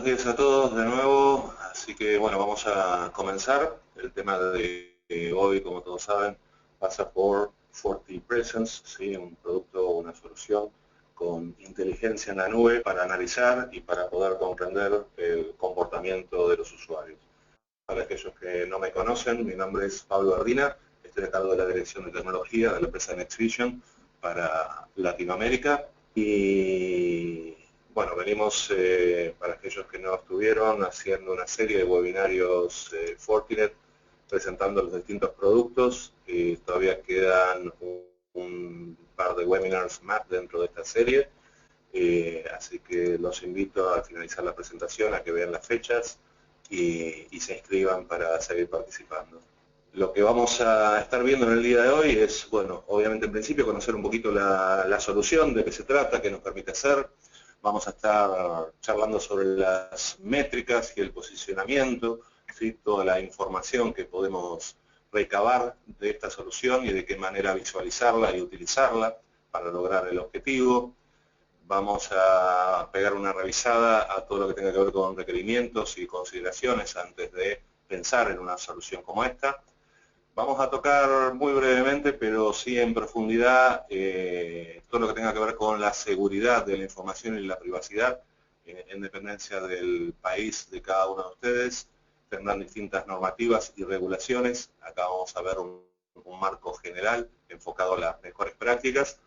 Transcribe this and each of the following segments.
días a todos de nuevo, así que bueno, vamos a comenzar. El tema de hoy, como todos saben, pasa por FortiPresence, ¿sí? Un producto, una solución con inteligencia en la nube para analizar y para poder comprender el comportamiento de los usuarios. Para aquellos que no me conocen, mi nombre es Pablo Ardina, estoy a cargo de la Dirección de Tecnología de la empresa NextVision para Latinoamérica y bueno, venimos, para aquellos que no estuvieron, haciendo una serie de webinarios Fortinet, presentando los distintos productos. Todavía quedan un par de webinars más dentro de esta serie. Así que los invito a finalizar la presentación, a que vean las fechas y se inscriban para seguir participando. Lo que vamos a estar viendo en el día de hoy es, bueno, obviamente en principio conocer un poquito la solución, de qué se trata, qué nos permite hacer. Vamos a estar charlando sobre las métricas y el posicionamiento, ¿sí? Toda la información que podemos recabar de esta solución y de qué manera visualizarla y utilizarla para lograr el objetivo. Vamos a pegar una revisada a todo lo que tenga que ver con requerimientos y consideraciones antes de pensar en una solución como esta. Vamos a tocar muy brevemente, pero sí en profundidad, todo lo que tenga que ver con la seguridad de la información y la privacidad, en dependencia del país de cada uno de ustedes. Tendrán distintas normativas y regulaciones. Acá vamos a ver un marco general enfocado a las mejores prácticas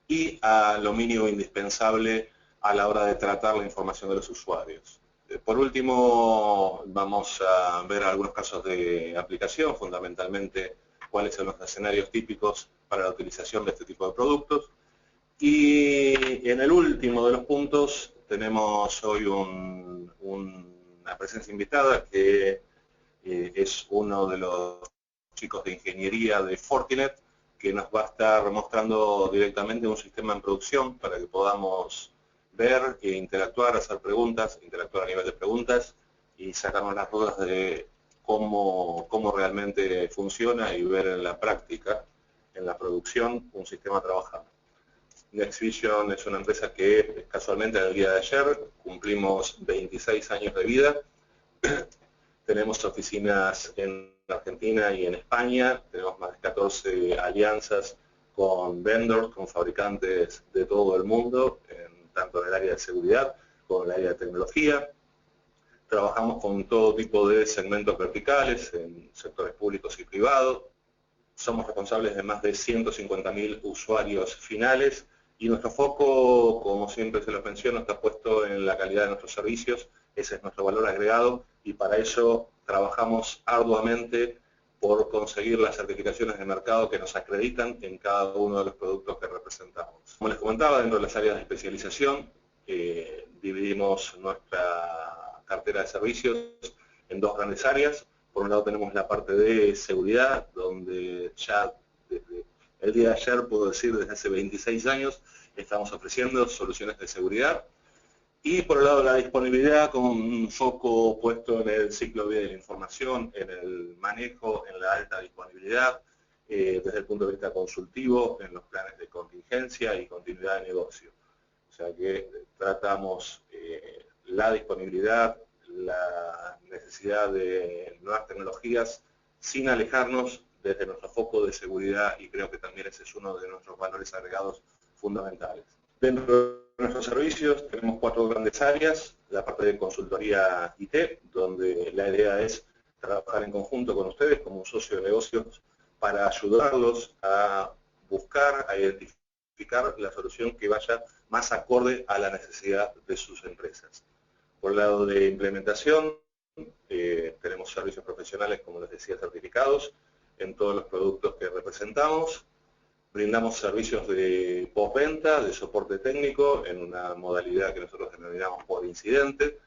y a lo mínimo indispensable a la hora de tratar la información de los usuarios. Por último, vamos a ver algunos casos de aplicación, fundamentalmente cuáles son los escenarios típicos para la utilización de este tipo de productos. Y en el último de los puntos tenemos hoy una presencia invitada que es uno de los chicos de ingeniería de Fortinet, que nos va a estar mostrando directamente un sistema en producción para que podamos ver e interactuar, hacer preguntas, interactuar a nivel de preguntas y sacarnos las dudas de cómo realmente funciona y ver en la práctica, en la producción, un sistema trabajando. NextVision es una empresa que casualmente en el día de ayer cumplimos 26 años de vida. Tenemos oficinas en Argentina y en España, tenemos más de 14 alianzas con vendors, con fabricantes de todo el mundo, tanto en el área de seguridad como en el área de tecnología. Trabajamos con todo tipo de segmentos verticales, en sectores públicos y privados. Somos responsables de más de 150.000 usuarios finales y nuestro foco, como siempre se los menciono, está puesto en la calidad de nuestros servicios. Ese es nuestro valor agregado y para ello trabajamos arduamente por conseguir las certificaciones de mercado que nos acreditan en cada uno de los productos que representamos. Como les comentaba, dentro de las áreas de especialización, dividimos nuestra cartera de servicios en dos grandes áreas. Por un lado tenemos la parte de seguridad, donde ya desde el día de ayer, puedo decir desde hace 26 años, estamos ofreciendo soluciones de seguridad. Y por el lado de la disponibilidad, con un foco puesto en el ciclo de vida de la información, en el manejo, en la alta disponibilidad, desde el punto de vista consultivo, en los planes de contingencia y continuidad de negocio. O sea que tratamos la disponibilidad, la necesidad de nuevas tecnologías, sin alejarnos desde nuestro foco de seguridad, y creo que también ese es uno de nuestros valores agregados fundamentales. Dentro de nuestros servicios tenemos 4 grandes áreas: la parte de consultoría IT, donde la idea es trabajar en conjunto con ustedes como un socio de negocios para ayudarlos a buscar, a identificar la solución que vaya más acorde a la necesidad de sus empresas. Por el lado de implementación, tenemos servicios profesionales, como les decía, certificados en todos los productos que representamos. Brindamos servicios de postventa, de soporte técnico, en una modalidad que nosotros denominamos por incidente.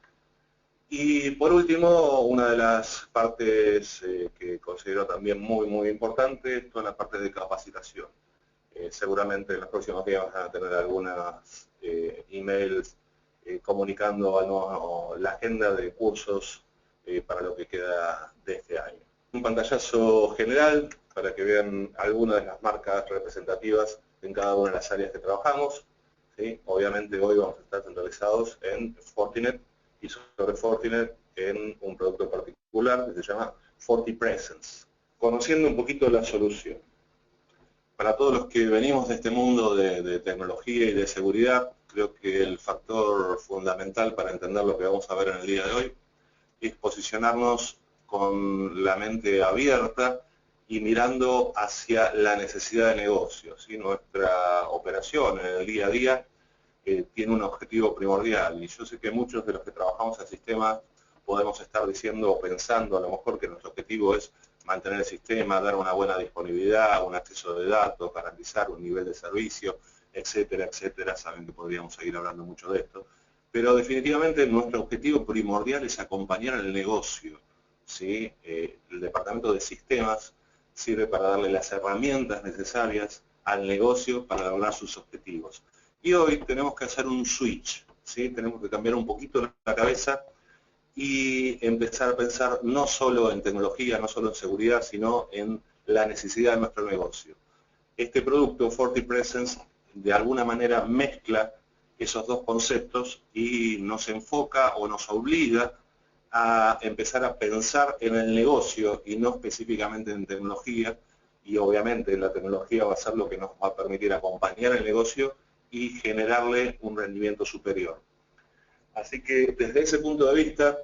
Y por último, una de las partes que considero también muy importante es toda la parte de capacitación. Seguramente en los próximos días van a tener algunas emails comunicando la agenda de cursos para lo que queda de este año. Un pantallazo general para que vean algunas de las marcas representativas en cada una de las áreas que trabajamos, ¿sí? Obviamente hoy vamos a estar centralizados en Fortinet, y sobre Fortinet en un producto particular que se llama FortiPresence. Conociendo un poquito la solución. Para todos los que venimos de este mundo de tecnología y de seguridad, creo que el factor fundamental para entender lo que vamos a ver en el día de hoy es posicionarnos con la mente abierta y mirando hacia la necesidad de negocio. ¿Sí? Nuestra operación en el día a día tiene un objetivo primordial, y yo sé que muchos de los que trabajamos en sistemas podemos estar diciendo o pensando a lo mejor que nuestro objetivo es mantener el sistema, dar una buena disponibilidad, un acceso de datos, garantizar un nivel de servicio, etcétera, etcétera. Saben que podríamos seguir hablando mucho de esto. Pero definitivamente nuestro objetivo primordial es acompañar al negocio. ¿Sí? El departamento de sistemas sirve para darle las herramientas necesarias al negocio para lograr sus objetivos. Y hoy tenemos que hacer un switch. ¿Sí? Tenemos que cambiar un poquito la cabeza y empezar a pensar no solo en tecnología, no solo en seguridad, sino en la necesidad de nuestro negocio. Este producto, FortiPresence, de alguna manera mezcla esos dos conceptos y nos enfoca o nos obliga a empezar a pensar en el negocio y no específicamente en tecnología, y obviamente la tecnología va a ser lo que nos va a permitir acompañar el negocio y generarle un rendimiento superior. Así que desde ese punto de vista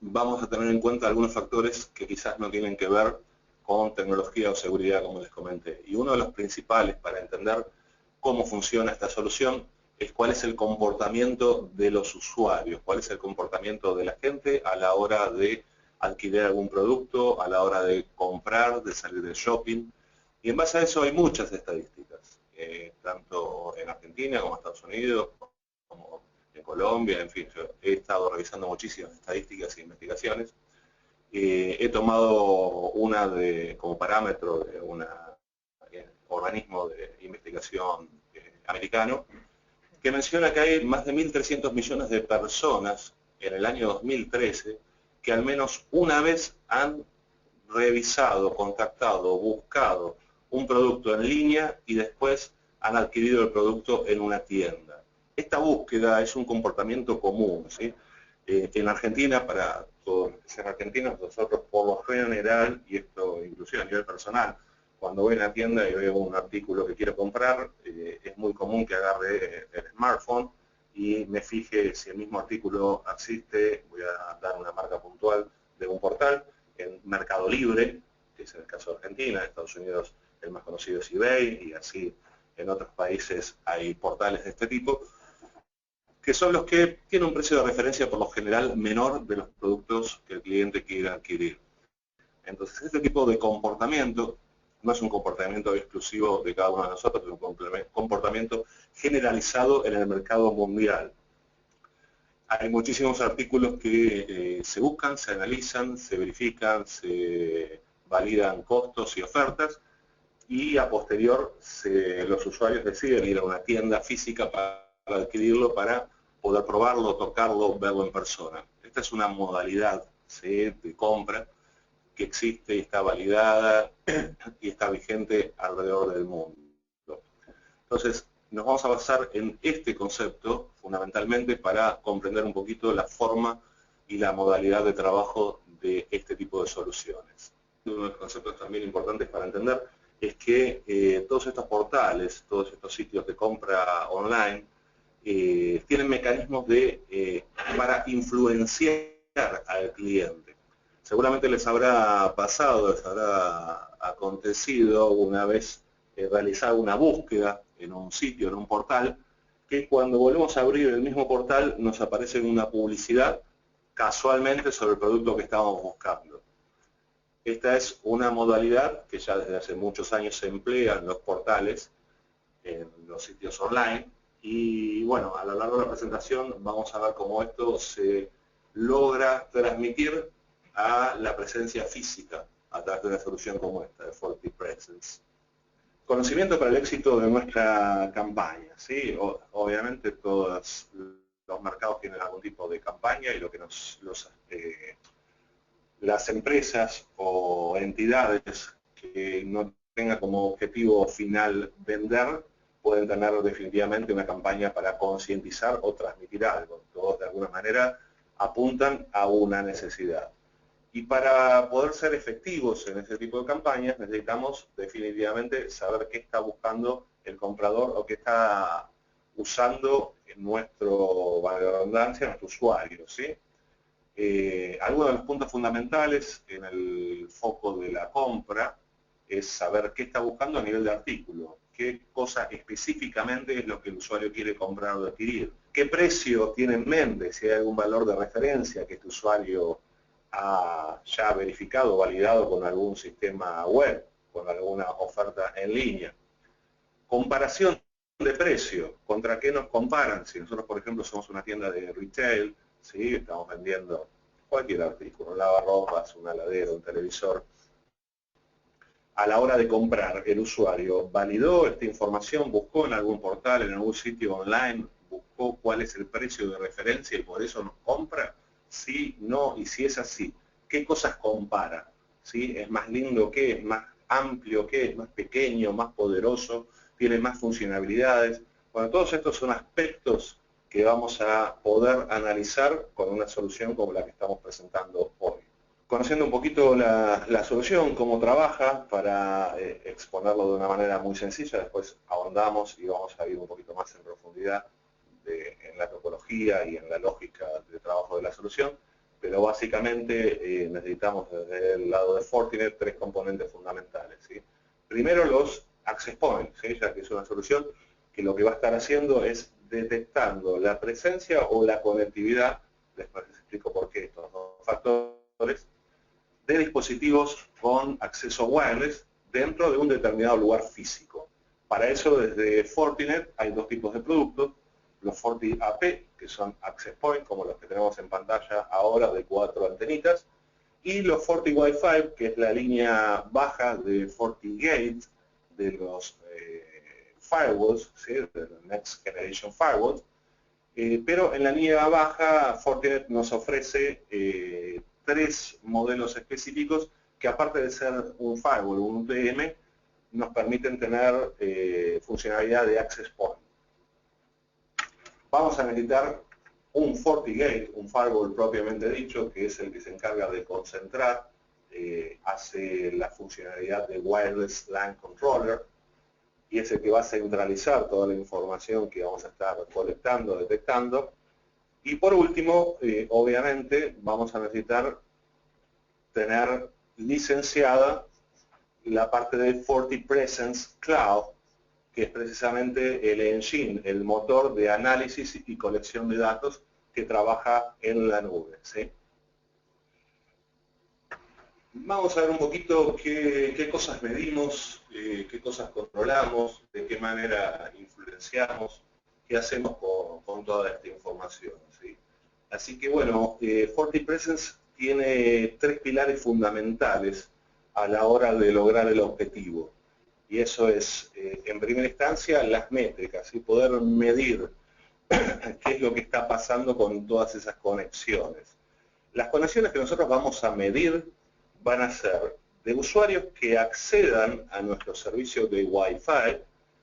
vamos a tener en cuenta algunos factores que quizás no tienen que ver con tecnología o seguridad, como les comenté. Y uno de los principales para entender cómo funciona esta solución es cuál es el comportamiento de los usuarios, cuál es el comportamiento de la gente a la hora de adquirir algún producto, a la hora de comprar, de salir de shopping. Y en base a eso hay muchas estadísticas, tanto en Argentina como en Estados Unidos, como en Colombia, en fin, yo he estado revisando muchísimas estadísticas e investigaciones. He tomado una como parámetro de un organismo de investigación americano que menciona que hay más de 1.300 millones de personas en el año 2013 que al menos una vez han revisado, contactado, buscado un producto en línea y después han adquirido el producto en una tienda. Esta búsqueda es un comportamiento común, ¿sí? En Argentina, para todos los que sean argentinos, nosotros por lo general, y esto inclusive a nivel personal, cuando voy a la tienda y veo un artículo que quiero comprar, es muy común que agarre el smartphone y me fije si el mismo artículo existe. Voy a dar una marca puntual de un portal, en Mercado Libre, que es en el caso de Argentina. En Estados Unidos el más conocido es eBay, y así en otros países hay portales de este tipo, que son los que tienen un precio de referencia por lo general menor de los productos que el cliente quiera adquirir. Entonces, este tipo de comportamiento no es un comportamiento exclusivo de cada uno de nosotros, es un comportamiento generalizado en el mercado mundial. Hay muchísimos artículos que se buscan, se analizan, se verifican, se validan costos y ofertas, y a posterior los usuarios deciden ir a una tienda física para adquirirlo, para poder probarlo, tocarlo, verlo en persona. Esta es una modalidad, ¿sí?, de compra que existe y está validada y está vigente alrededor del mundo. Entonces, nos vamos a basar en este concepto fundamentalmente para comprender un poquito la forma y la modalidad de trabajo de este tipo de soluciones. Uno de los conceptos también importantes para entender es que todos estos portales, todos estos sitios de compra online, tienen mecanismos para influenciar al cliente. Seguramente les habrá pasado, les habrá acontecido una vez realizar una búsqueda en un sitio, en un portal, que cuando volvemos a abrir el mismo portal nos aparece una publicidad casualmente sobre el producto que estábamos buscando. Esta es una modalidad que ya desde hace muchos años se emplea en los portales, en los sitios online, y bueno, a lo largo de la presentación vamos a ver cómo esto se logra transmitir a la presencia física a través de una solución como esta, de FortiPresence. Conocimiento para el éxito de nuestra campaña, ¿sí? Obviamente todos los mercados tienen algún tipo de campaña, y lo que las empresas o entidades que no tengan como objetivo final vender, pueden tener definitivamente una campaña para concientizar o transmitir algo. Todos de alguna manera apuntan a una necesidad. Y para poder ser efectivos en ese tipo de campañas necesitamos definitivamente saber qué está buscando el comprador o qué está usando nuestro, valga la redundancia, nuestro usuario, ¿sí? Algunos de los puntos fundamentales en el foco de la compra es saber qué está buscando a nivel de artículo, qué cosa específicamente es lo que el usuario quiere comprar o adquirir, qué precio tiene en mente, si hay algún valor de referencia que este usuario ha ya verificado o validado con algún sistema web, con alguna oferta en línea. Comparación de precio, ¿contra qué nos comparan? Si nosotros, por ejemplo, somos una tienda de retail, ¿sí? Estamos vendiendo cualquier artículo, un lavarropas, una heladera, un televisor. A la hora de comprar, el usuario validó esta información, buscó en algún portal, en algún sitio online, buscó cuál es el precio de referencia y por eso nos compra. Sí, no, y si es así, ¿qué cosas compara? ¿Sí? ¿Es más lindo que? ¿Es más amplio que? ¿Es más pequeño? ¿Más poderoso? ¿Tiene más funcionalidades? Bueno, todos estos son aspectos que vamos a poder analizar con una solución como la que estamos presentando hoy. Conociendo un poquito la solución, cómo trabaja, para exponerlo de una manera muy sencilla, después ahondamos y vamos a ir un poquito más en profundidad en la topología y en la lógica de trabajo de la solución, pero básicamente necesitamos desde el lado de Fortinet 3 componentes fundamentales, ¿sí? Primero los access points, ¿sí? Ya que es una solución que lo que va a estar haciendo es detectando la presencia o la conectividad, después les explico por qué estos dos factores, de dispositivos con acceso wireless dentro de un determinado lugar físico. Para eso, desde Fortinet hay dos tipos de productos, los FortiAP, que son Access Point, como los que tenemos en pantalla ahora de 4 antenitas, y los FortiWi-Fi, que es la línea baja de FortiGate, de los firewalls, ¿sí? De los Next Generation Firewalls, pero en la línea baja Fortinet nos ofrece 3 modelos específicos que, aparte de ser un firewall, un UTM, nos permiten tener funcionalidad de access point. Vamos a necesitar un FortiGate, un firewall propiamente dicho, que es el que se encarga de concentrar, hace la funcionalidad de Wireless LAN Controller, y es el que va a centralizar toda la información que vamos a estar colectando, detectando. Y por último, obviamente, vamos a necesitar tener licenciada la parte de FortiPresence Cloud, que es precisamente el engine, el motor de análisis y colección de datos que trabaja en la nube, ¿sí? Vamos a ver un poquito qué cosas medimos, qué cosas controlamos, de qué manera influenciamos, qué hacemos con toda esta información, ¿sí? Así que bueno, FortiPresence tiene 3 pilares fundamentales a la hora de lograr el objetivo. Y eso es, en primera instancia, las métricas, y poder medir qué es lo que está pasando con todas esas conexiones. Las conexiones que nosotros vamos a medir van a ser de usuarios que accedan a nuestro servicio de Wi-Fi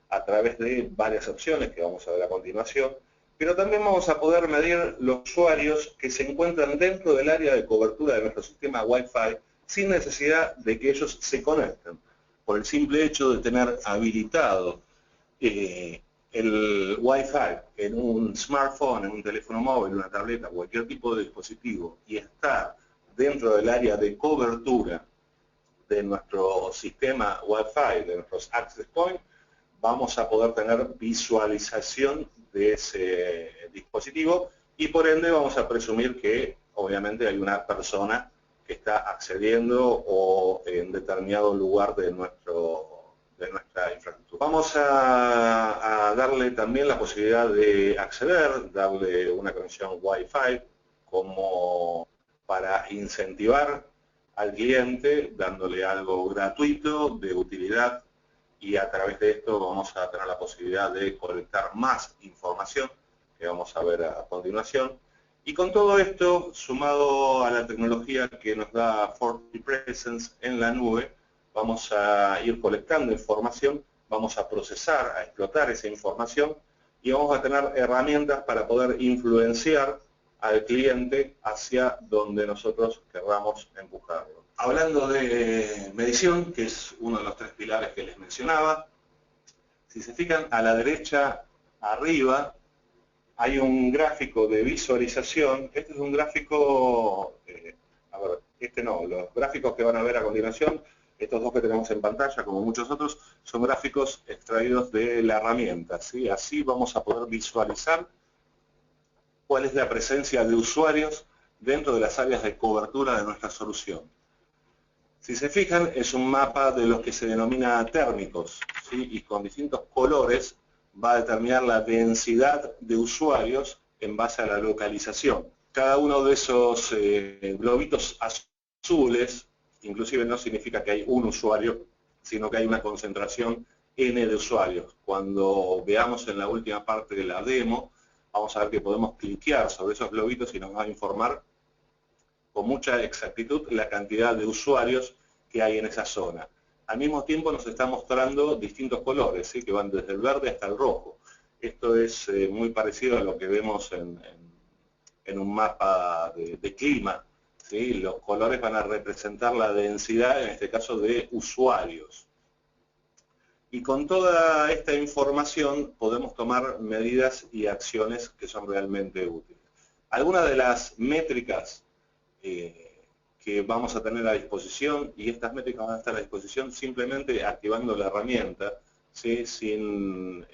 a través de varias opciones que vamos a ver a continuación, pero también vamos a poder medir los usuarios que se encuentran dentro del área de cobertura de nuestro sistema Wi-Fi sin necesidad de que ellos se conecten, por el simple hecho de tener habilitado el Wi-Fi en un smartphone, en un teléfono móvil, una tableta, cualquier tipo de dispositivo, y estar dentro del área de cobertura de nuestro sistema Wi-Fi, de nuestros access points, vamos a poder tener visualización de ese dispositivo y por ende vamos a presumir que obviamente hay una persona que está accediendo o en determinado lugar de nuestra infraestructura. Vamos a darle también la posibilidad de acceder, darle una conexión Wi-Fi como para incentivar al cliente, dándole algo gratuito, de utilidad, y a través de esto vamos a tener la posibilidad de colectar más información, que vamos a ver a continuación. Y con todo esto, sumado a la tecnología que nos da FortiPresence en la nube, vamos a ir colectando información vamos a procesar, a explotar esa información y vamos a tener herramientas para poder influenciar al cliente hacia donde nosotros querramos empujarlo. Hablando de medición, que es uno de los 3 pilares que les mencionaba, si se fijan a la derecha arriba hay un gráfico de visualización. Este es un gráfico, los gráficos que van a ver a continuación, estos 2 que tenemos en pantalla, como muchos otros, son gráficos extraídos de la herramienta, ¿sí? Así vamos a poder visualizar cuál es la presencia de usuarios dentro de las áreas de cobertura de nuestra solución. Si se fijan, es un mapa de los que se denomina térmicos, ¿sí? Y con distintos colores va a determinar la densidad de usuarios en base a la localización. Cada uno de esos globitos azules, inclusive no significa que hay un usuario, sino que hay una concentración N de usuarios. Cuando veamos en la última parte de la demo, vamos a ver que podemos cliquear sobre esos globitos y nos va a informar con mucha exactitud la cantidad de usuarios que hay en esa zona. Al mismo tiempo nos está mostrando distintos colores, ¿sí? Que van desde el verde hasta el rojo. Esto es muy parecido a lo que vemos en un mapa de clima, ¿sí? Los colores van a representar la densidad, en este caso, de usuarios. Y con toda esta información podemos tomar medidas y acciones que son realmente útiles. Algunas de las métricas que vamos a tener a disposición, y estas métricas van a estar a disposición simplemente activando la herramienta, ¿sí? Sin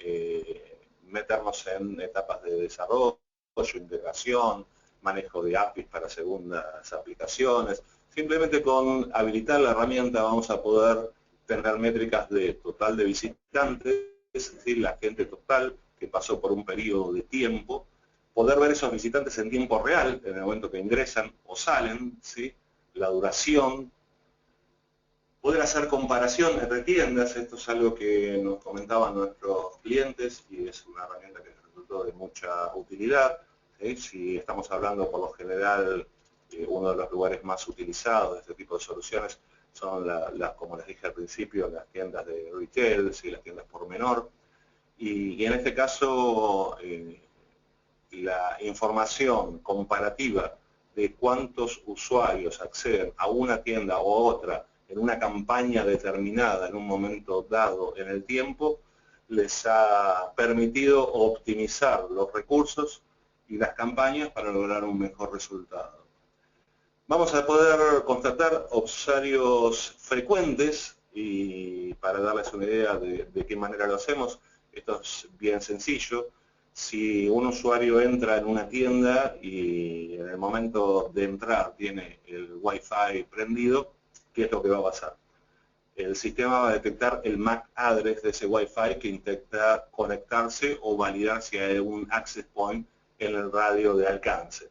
meternos en etapas de desarrollo, integración, manejo de APIs para segundas aplicaciones. Simplemente con habilitar la herramienta vamos a poder tener métricas de total de visitantes, es decir, la gente total que pasó por un periodo de tiempo, poder ver esos visitantes en tiempo real, en el momento que ingresan o salen, ¿sí? La duración, poder hacer comparación entre tiendas, esto es algo que nos comentaban nuestros clientes y es una herramienta que resultó de mucha utilidad, ¿sí? Si estamos hablando por lo general, uno de los lugares más utilizados de este tipo de soluciones son como les dije al principio, las tiendas de retail, ¿sí? Las tiendas por menor, y en este caso la información comparativa de cuántos usuarios acceden a una tienda o otra en una campaña determinada en un momento dado en el tiempo, les ha permitido optimizar los recursos y las campañas para lograr un mejor resultado. Vamos a poder constatar usuarios frecuentes y para darles una idea de qué manera lo hacemos, esto es bien sencillo. Si un usuario entra en una tienda y en el momento de entrar tiene el Wi-Fi prendido, ¿qué es lo que va a pasar? El sistema va a detectar el MAC address de ese Wi-Fi que intenta conectarse o validar si hay un access point en el radio de alcance.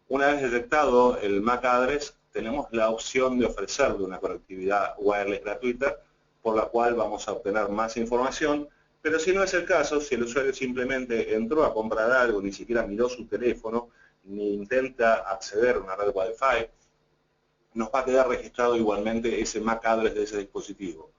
Una vez detectado el MAC address, tenemos la opción de ofrecerle una conectividad wireless gratuita, por la cual vamos a obtener más información. Pero si no es el caso, si el usuario simplemente entró a comprar algo, ni siquiera miró su teléfono, ni intenta acceder a una red Wi-Fi, nos va a quedar registrado igualmente ese MAC address de ese dispositivo.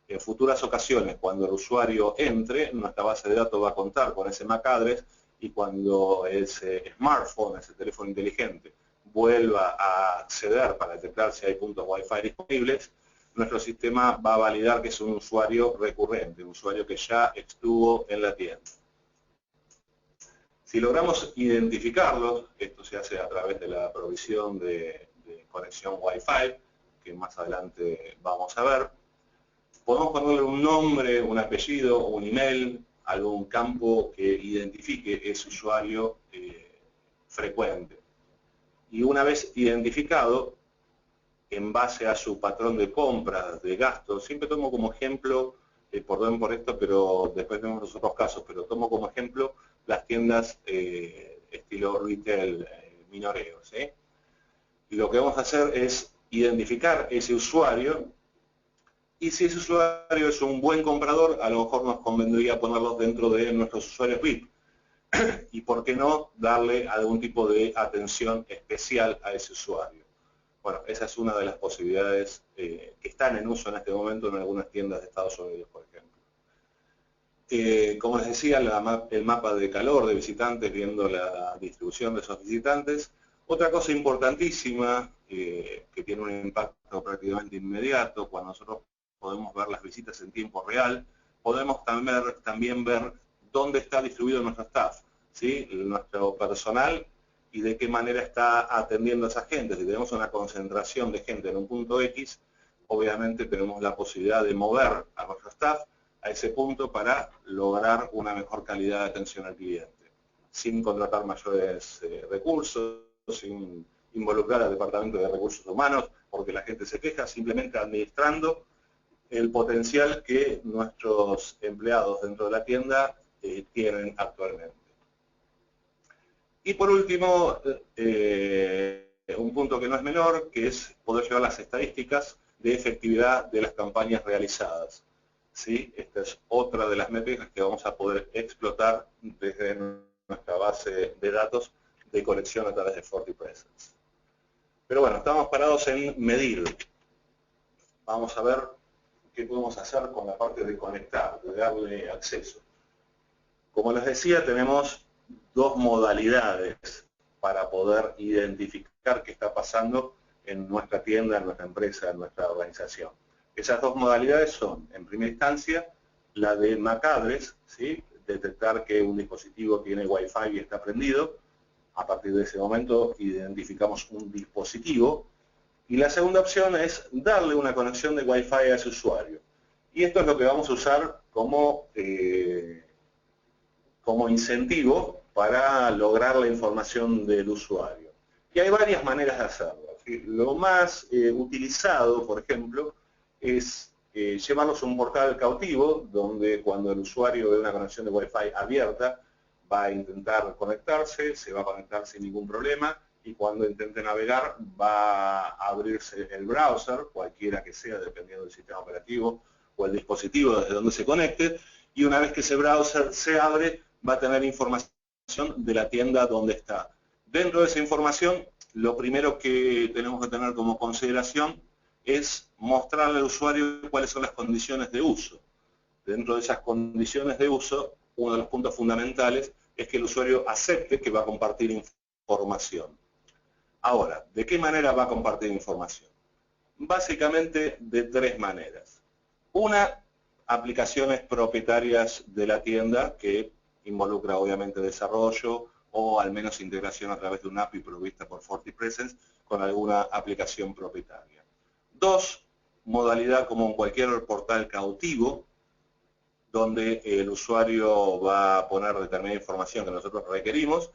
En futuras ocasiones, cuando el usuario entre, nuestra base de datos va a contar con ese MAC address y cuando ese smartphone, ese teléfono inteligente, vuelva a acceder para detectar si hay puntos Wi-Fi disponibles, nuestro sistema va a validar que es un usuario recurrente, un usuario que ya estuvo en la tienda. Si logramos identificarlos, esto se hace a través de la provisión de conexión Wi-Fi, que más adelante vamos a ver, podemos ponerle un nombre, un apellido, un email, algún campo que identifique ese usuario frecuente. Y una vez identificado, en base a su patrón de compras, de gastos, siempre tomo como ejemplo, perdón por esto, pero después vemos los otros casos, pero tomo como ejemplo las tiendas estilo retail minoreo, ¿sí? Y lo que vamos a hacer es identificar ese usuario, y si ese usuario es un buen comprador, a lo mejor nos convendría ponerlos dentro de nuestros usuarios VIP. Y por qué no darle algún tipo de atención especial a ese usuario. Bueno, esa es una de las posibilidades que están en uso en este momento en algunas tiendas de Estados Unidos, por ejemplo. Como les decía, el mapa de calor de visitantes, viendo la distribución de esos visitantes. Otra cosa importantísima, que tiene un impacto prácticamente inmediato, cuando nosotros podemos ver las visitas en tiempo real, podemos también ver dónde está distribuido nuestro staff, ¿sí? Nuestro personal, y de qué manera está atendiendo a esa gente. Si tenemos una concentración de gente en un punto X, obviamente tenemos la posibilidad de mover a nuestro staff a ese punto para lograr una mejor calidad de atención al cliente, sin contratar mayores recursos, sin involucrar al departamento de recursos humanos, porque la gente se queja, simplemente administrando el potencial que nuestros empleados dentro de la tienda tienen actualmente. Y por último, un punto que no es menor, que es poder llevar las estadísticas de efectividad de las campañas realizadas. ¿Sí? Esta es otra de las métricas que vamos a poder explotar desde nuestra base de datos de conexión a través de FortiPresence. Pero bueno, estamos parados en medir. Vamos a ver qué podemos hacer con la parte de conectar, de darle acceso. Como les decía, tenemos dos modalidades para poder identificar qué está pasando en nuestra tienda, en nuestra empresa, en nuestra organización. Esas dos modalidades son, en primera instancia, la de MAC address, ¿sí? Detectar que un dispositivo tiene Wi-Fi y está prendido. A partir de ese momento identificamos un dispositivo. Y la segunda opción es darle una conexión de Wi-Fi a ese usuario. Y esto es lo que vamos a usar como incentivo para lograr la información del usuario. Y hay varias maneras de hacerlo, ¿sí? Lo más utilizado, por ejemplo, es llevarlos a un portal cautivo, donde cuando el usuario ve una conexión de Wi-Fi abierta, va a intentar conectarse, se va a conectar sin ningún problema, y cuando intente navegar va a abrirse el browser, cualquiera que sea, dependiendo del sistema operativo o el dispositivo desde donde se conecte, y una vez que ese browser se abre, va a tener información de la tienda donde está. Dentro de esa información, lo primero que tenemos que tener como consideración es mostrarle al usuario cuáles son las condiciones de uso. Dentro de esas condiciones de uso, uno de los puntos fundamentales es que el usuario acepte que va a compartir información. Ahora, ¿de qué manera va a compartir información? Básicamente de tres maneras. Una, aplicaciones propietarias de la tienda que involucra obviamente desarrollo o al menos integración a través de una API provista por FortiPresence con alguna aplicación propietaria. Dos, modalidad como en cualquier portal cautivo, donde el usuario va a poner determinada información que nosotros requerimos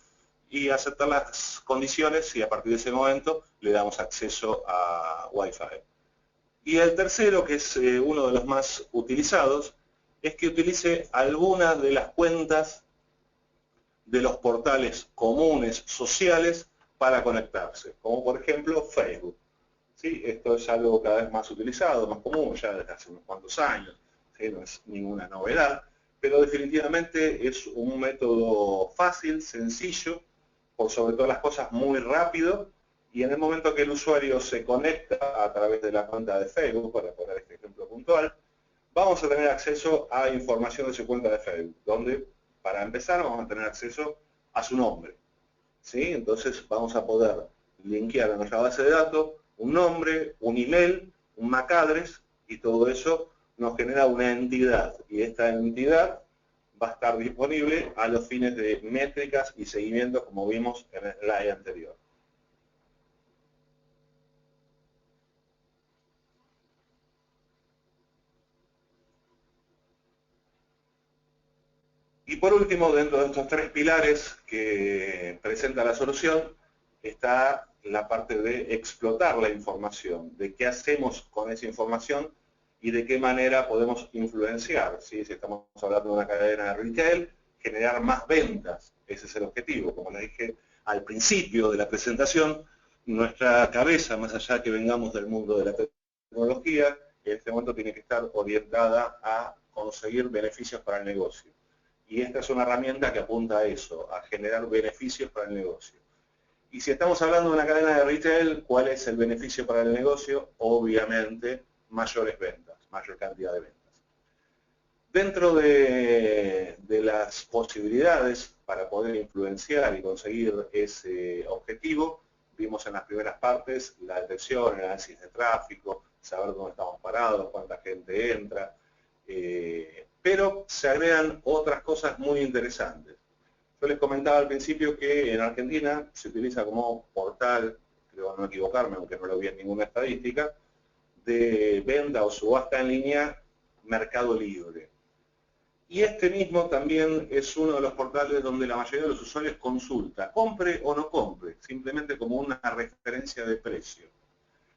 y aceptar las condiciones, y a partir de ese momento le damos acceso a Wi-Fi. Y el tercero, que es uno de los más utilizados, es que utilice algunas de las cuentas de los portales comunes sociales para conectarse, como por ejemplo Facebook. ¿Sí? Esto es algo cada vez más utilizado, más común, ya desde hace unos cuantos años, ¿sí? No es ninguna novedad, pero definitivamente es un método fácil, sencillo, por sobre todas las cosas muy rápido, y en el momento que el usuario se conecta a través de la cuenta de Facebook, para poner este ejemplo puntual, vamos a tener acceso a información de su cuenta de Facebook, donde, para empezar, vamos a tener acceso a su nombre. ¿Sí? Entonces vamos a poder linkear a nuestra base de datos un nombre, un email, un MAC address, y todo eso nos genera una entidad, y esta entidad va a estar disponible a los fines de métricas y seguimiento, como vimos en el slide anterior. Y por último, dentro de estos tres pilares que presenta la solución, está la parte de explotar la información, de qué hacemos con esa información y de qué manera podemos influenciar. ¿Sí? Si estamos hablando de una cadena de retail, generar más ventas, ese es el objetivo. Como les dije al principio de la presentación, nuestra cabeza, más allá de que vengamos del mundo de la tecnología, en este momento tiene que estar orientada a conseguir beneficios para el negocio. Y esta es una herramienta que apunta a eso, a generar beneficios para el negocio. Y si estamos hablando de una cadena de retail, ¿cuál es el beneficio para el negocio? Obviamente, mayores ventas, mayor cantidad de ventas. Dentro de las posibilidades para poder influenciar y conseguir ese objetivo, vimos en las primeras partes la detección, el análisis de tráfico, saber dónde estamos parados, cuánta gente entra, pero se agregan otras cosas muy interesantes. Yo les comentaba al principio que en Argentina se utiliza como portal, creo no equivocarme, aunque no lo vi en ninguna estadística, de venta o subasta en línea Mercado Libre. Y este mismo también es uno de los portales donde la mayoría de los usuarios consulta, compre o no compre, simplemente como una referencia de precio.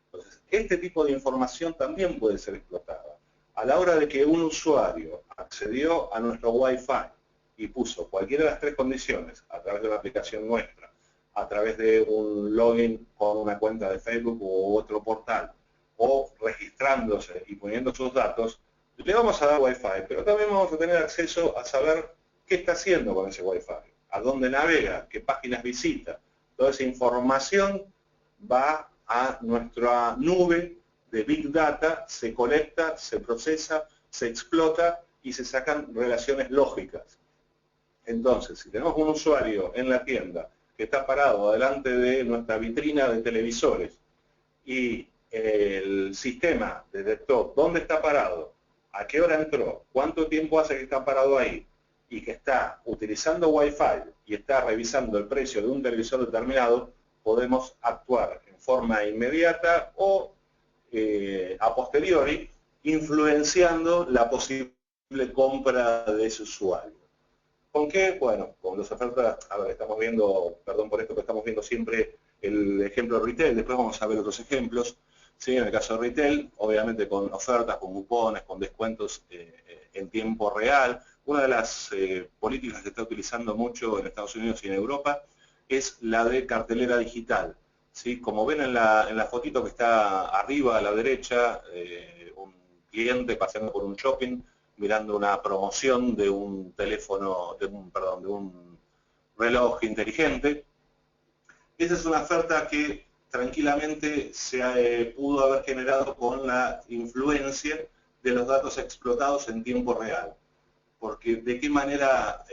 Entonces, este tipo de información también puede ser explotada. A la hora de que un usuario accedió a nuestro Wi-Fi y puso cualquiera de las tres condiciones a través de una aplicación nuestra, a través de un login con una cuenta de Facebook u otro portal, o registrándose y poniendo sus datos, le vamos a dar Wi-Fi, pero también vamos a tener acceso a saber qué está haciendo con ese Wi-Fi, a dónde navega, qué páginas visita. Toda esa información va a nuestra nube de Big Data, se colecta, se procesa, se explota y se sacan relaciones lógicas. Entonces, si tenemos un usuario en la tienda que está parado delante de nuestra vitrina de televisores y el sistema detectó dónde está parado, a qué hora entró, cuánto tiempo hace que está parado ahí, y que está utilizando Wi-Fi y está revisando el precio de un televisor determinado, podemos actuar en forma inmediata o a posteriori, influenciando la posible compra de ese usuario. ¿Con qué? Bueno, con las ofertas, a ver, estamos viendo, perdón por esto, que estamos viendo siempre el ejemplo de retail, después vamos a ver otros ejemplos. ¿Sí? En el caso de retail, obviamente con ofertas, con cupones, con descuentos en tiempo real. Una de las políticas que está utilizando mucho en Estados Unidos y en Europa es la de cartelera digital. ¿Sí? Como ven en la fotito que está arriba a la derecha, un cliente paseando por un shopping, mirando una promoción de un teléfono, de un reloj inteligente. Esa es una oferta que tranquilamente se pudo haber generado con la influencia de los datos explotados en tiempo real. Porque ¿de qué manera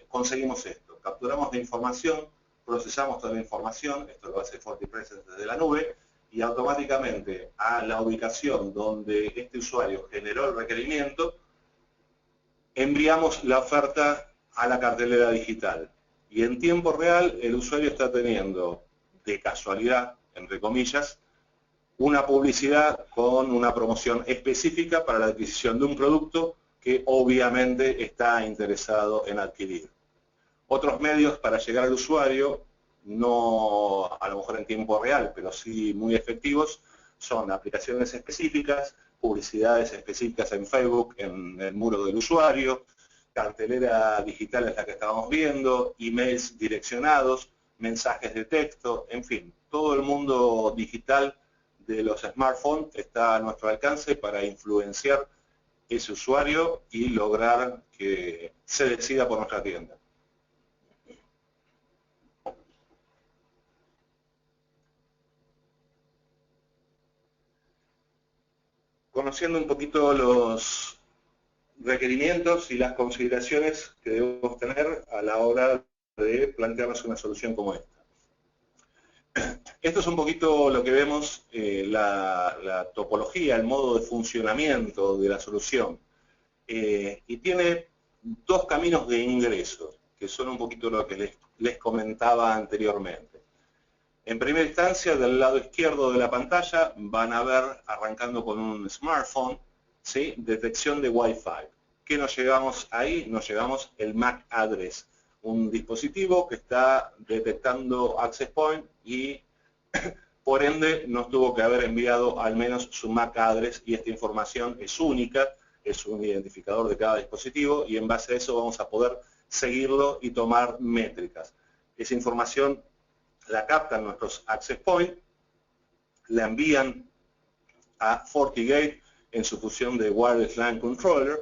conseguimos esto? Capturamos la información, procesamos toda la información, esto lo hace FortiPresence desde la nube, y automáticamente a la ubicación donde este usuario generó el requerimiento, enviamos la oferta a la cartelera digital. Y en tiempo real el usuario está teniendo, de casualidad, entre comillas, una publicidad con una promoción específica para la adquisición de un producto que obviamente está interesado en adquirir. Otros medios para llegar al usuario, no a lo mejor en tiempo real, pero sí muy efectivos, son aplicaciones específicas, publicidades específicas en Facebook, en el muro del usuario, cartelera digital es la que estábamos viendo, emails direccionados, mensajes de texto, en fin, todo el mundo digital de los smartphones está a nuestro alcance para influenciar ese usuario y lograr que se decida por nuestra tienda. Conociendo un poquito los requerimientos y las consideraciones que debemos tener a la hora de plantearnos una solución como esta. Esto es un poquito lo que vemos, la topología, el modo de funcionamiento de la solución. Y tiene dos caminos de ingreso, que son un poquito lo que les comentaba anteriormente. En primera instancia, del lado izquierdo de la pantalla van a ver, arrancando con un smartphone, ¿sí? Detección de Wi-Fi. ¿Qué nos llegamos ahí? Nos llegamos el MAC address, un dispositivo que está detectando access point y por ende nos tuvo que haber enviado al menos su MAC address, y esta información es única, es un identificador de cada dispositivo, y en base a eso vamos a poder seguirlo y tomar métricas. Esa información la captan nuestros access point, la envían a FortiGate en su función de Wireless LAN Controller,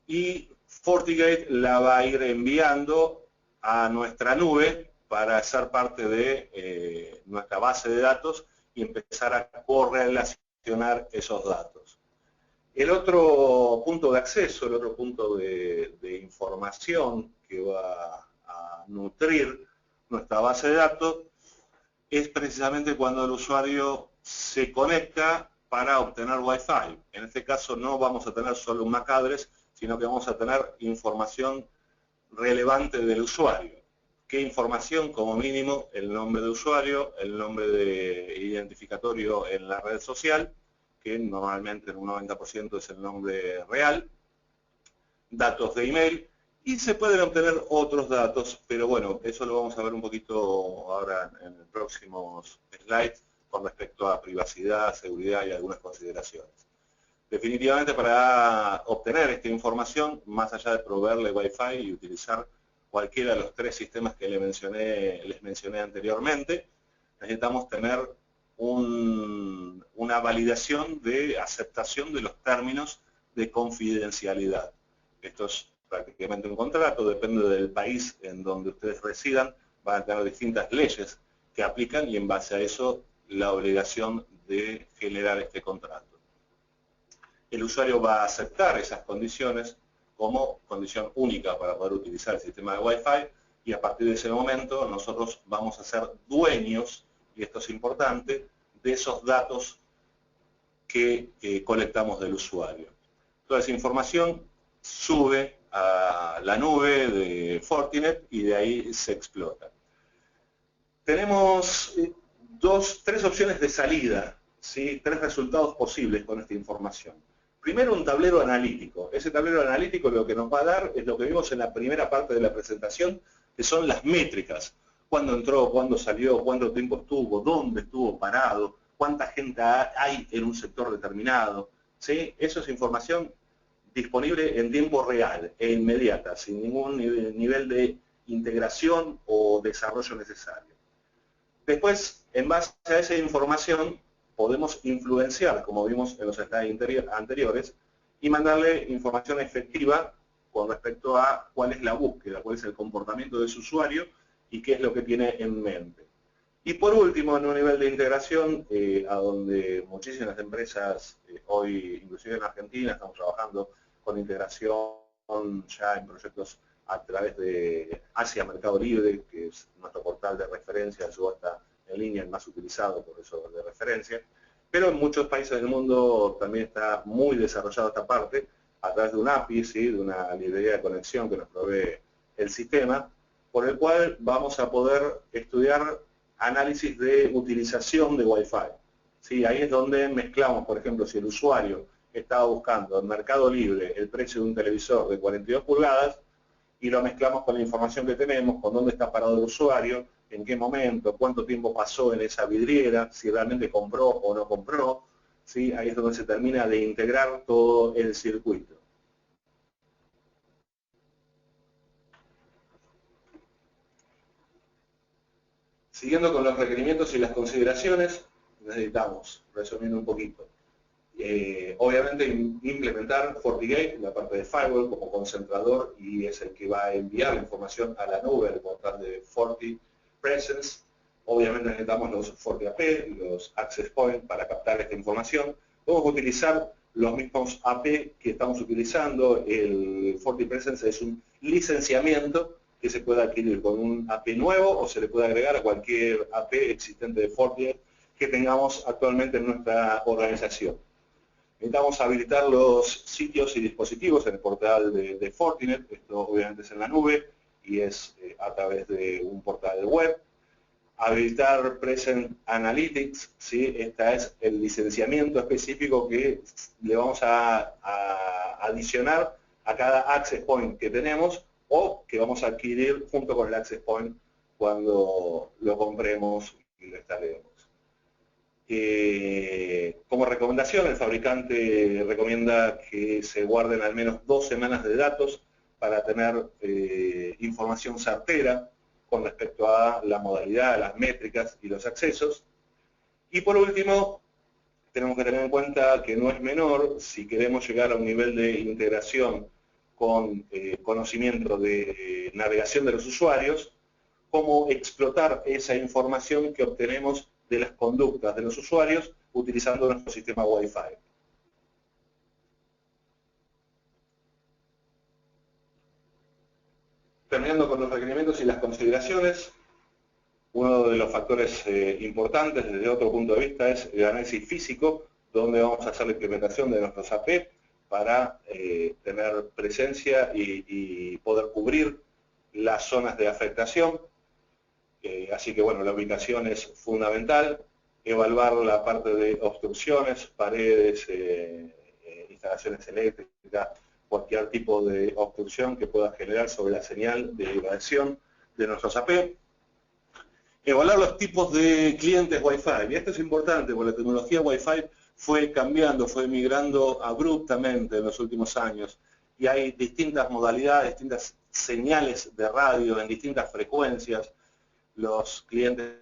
y FortiGate la va a ir enviando a nuestra nube para ser parte de nuestra base de datos y empezar a correlacionar esos datos. El otro punto de acceso, el otro punto de información que va a nutrir nuestra base de datos es precisamente cuando el usuario se conecta para obtener Wi-Fi. En este caso no vamos a tener solo un MAC address, sino que vamos a tener información relevante del usuario. ¿Qué información? Como mínimo, el nombre de usuario, el nombre de identificatorio en la red social, que normalmente en un 90% es el nombre real, datos de email, y se pueden obtener otros datos, pero bueno, eso lo vamos a ver un poquito ahora en los próximos slides con respecto a privacidad, seguridad y algunas consideraciones. Definitivamente para obtener esta información, más allá de proveerle Wi-Fi y utilizar cualquiera de los tres sistemas que les mencioné anteriormente, necesitamos tener una validación de aceptación de los términos de confidencialidad. Esto es prácticamente un contrato, depende del país en donde ustedes residan, van a tener distintas leyes que aplican y en base a eso la obligación de generar este contrato. El usuario va a aceptar esas condiciones como condición única para poder utilizar el sistema de Wi-Fi y a partir de ese momento nosotros vamos a ser dueños, y esto es importante, de esos datos que colectamos del usuario. Toda esa información sube a la nube de Fortinet y de ahí se explota. Tenemos tres opciones de salida, ¿sí? Tres resultados posibles con esta información. Primero, un tablero analítico. Ese tablero analítico lo que nos va a dar es lo que vimos en la primera parte de la presentación, que son las métricas. Cuándo entró, cuándo salió, cuánto tiempo estuvo, dónde estuvo parado, cuánta gente hay en un sector determinado, ¿sí? Eso es información disponible en tiempo real e inmediata, sin ningún nivel de integración o desarrollo necesario. Después, en base a esa información, podemos influenciar, como vimos en los slides anteriores, y mandarle información efectiva con respecto a cuál es la búsqueda, cuál es el comportamiento de su usuario y qué es lo que tiene en mente. Y por último, en un nivel de integración, a donde muchísimas empresas, hoy inclusive en Argentina, estamos trabajando con integración ya en proyectos a través de Asia Mercado Libre, que es nuestro portal de referencia de subasta en línea, el más utilizado, por eso de referencia. Pero en muchos países del mundo también está muy desarrollada esta parte, a través de un API, ¿sí? De una librería de conexión que nos provee el sistema, por el cual vamos a poder estudiar análisis de utilización de Wi-Fi. ¿Sí? Ahí es donde mezclamos, por ejemplo, si el usuario estaba buscando en Mercado Libre el precio de un televisor de 42 pulgadas, y lo mezclamos con la información que tenemos, con dónde está parado el usuario, en qué momento, cuánto tiempo pasó en esa vidriera, si realmente compró o no compró, ¿sí? Ahí es donde se termina de integrar todo el circuito. Siguiendo con los requerimientos y las consideraciones, necesitamos, resumiendo un poquito, obviamente implementar FortiGate, la parte de firewall como concentrador, y es el que va a enviar la información a la nube, el portal de FortiPresence. Obviamente necesitamos los FortiAP, los Access Point para captar esta información. Vamos a utilizar los mismos AP que estamos utilizando. El FortiPresence es un licenciamiento que se puede adquirir con un AP nuevo o se le puede agregar a cualquier AP existente de Fortinet que tengamos actualmente en nuestra organización. Necesitamos habilitar los sitios y dispositivos en el portal de Fortinet. Esto obviamente es en la nube y es a través de un portal web. Habilitar Presence Analytics, ¿sí? Este es el licenciamiento específico que le vamos a adicionar a cada Access Point que tenemos o que vamos a adquirir junto con el Access Point cuando lo compremos y lo instalemos. Como recomendación, el fabricante recomienda que se guarden al menos 2 semanas de datos para tener información certera con respecto a la modalidad, las métricas y los accesos. Y por último, tenemos que tener en cuenta que no es menor, si queremos llegar a un nivel de integración con conocimiento de navegación de los usuarios, cómo explotar esa información que obtenemos de las conductas de los usuarios utilizando nuestro sistema Wi-Fi. Terminando con los requerimientos y las consideraciones, uno de los factores importantes desde otro punto de vista es el análisis físico, donde vamos a hacer la implementación de nuestros AP para tener presencia y poder cubrir las zonas de afectación. Así que bueno, la ubicación es fundamental. Evaluar la parte de obstrucciones, paredes, instalaciones eléctricas, cualquier tipo de obstrucción que pueda generar sobre la señal de irradiación de nuestros AP. Evaluar los tipos de clientes Wi-Fi. Y esto es importante porque la tecnología Wi-Fi fue cambiando, fue migrando abruptamente en los últimos años. Y hay distintas modalidades, distintas señales de radio en distintas frecuencias. Los clientes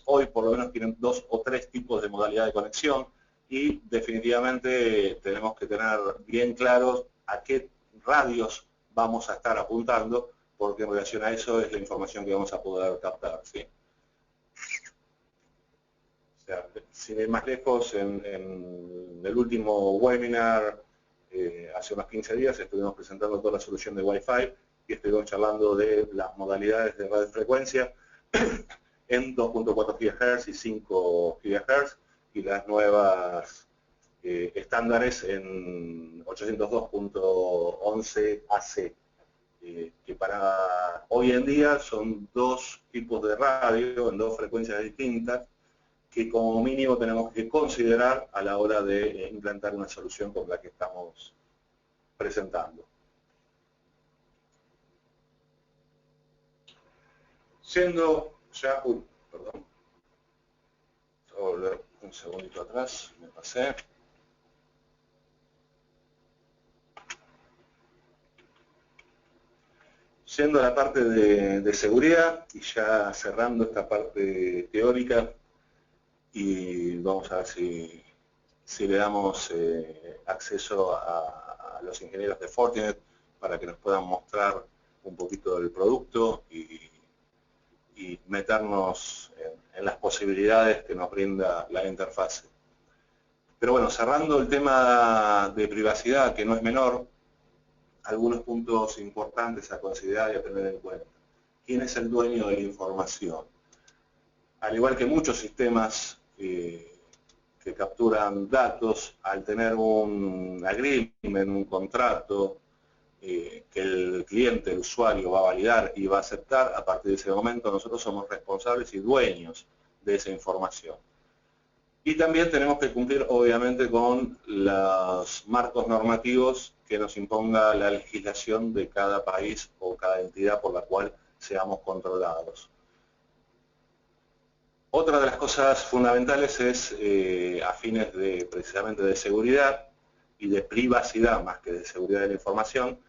hoy por lo menos tienen 2 o 3 tipos de modalidad de conexión y definitivamente tenemos que tener bien claros a qué radios vamos a estar apuntando, porque en relación a eso es la información que vamos a poder captar, ¿sí? O sea, sin ir más lejos, en el último webinar, hace unos 15 días, estuvimos presentando toda la solución de Wi-Fi y estuvimos charlando de las modalidades de radiofrecuencia en 2.4 GHz y 5 GHz y las nuevas estándares en 802.11 AC, que para hoy en día son 2 tipos de radio en 2 frecuencias distintas que como mínimo tenemos que considerar a la hora de implantar una solución como la que estamos presentando. Siendo ya, perdón, voy a volver un segundito atrás, me pasé. Yendo a la parte de seguridad y ya cerrando esta parte teórica, y vamos a ver si le damos acceso a los ingenieros de Fortinet para que nos puedan mostrar un poquito del producto y meternos en las posibilidades que nos brinda la interfase. Pero bueno, cerrando el tema de privacidad, que no es menor, algunos puntos importantes a considerar y a tener en cuenta. ¿Quién es el dueño de la información? Al igual que muchos sistemas que capturan datos, al tener un agreement, un contrato, que el cliente, el usuario va a validar y va a aceptar, a partir de ese momento nosotros somos responsables y dueños de esa información. Y también tenemos que cumplir obviamente con los marcos normativos que nos imponga la legislación de cada país o cada entidad por la cual seamos controlados. Otra de las cosas fundamentales es, a fines de precisamente de seguridad y de privacidad más que de seguridad de la información,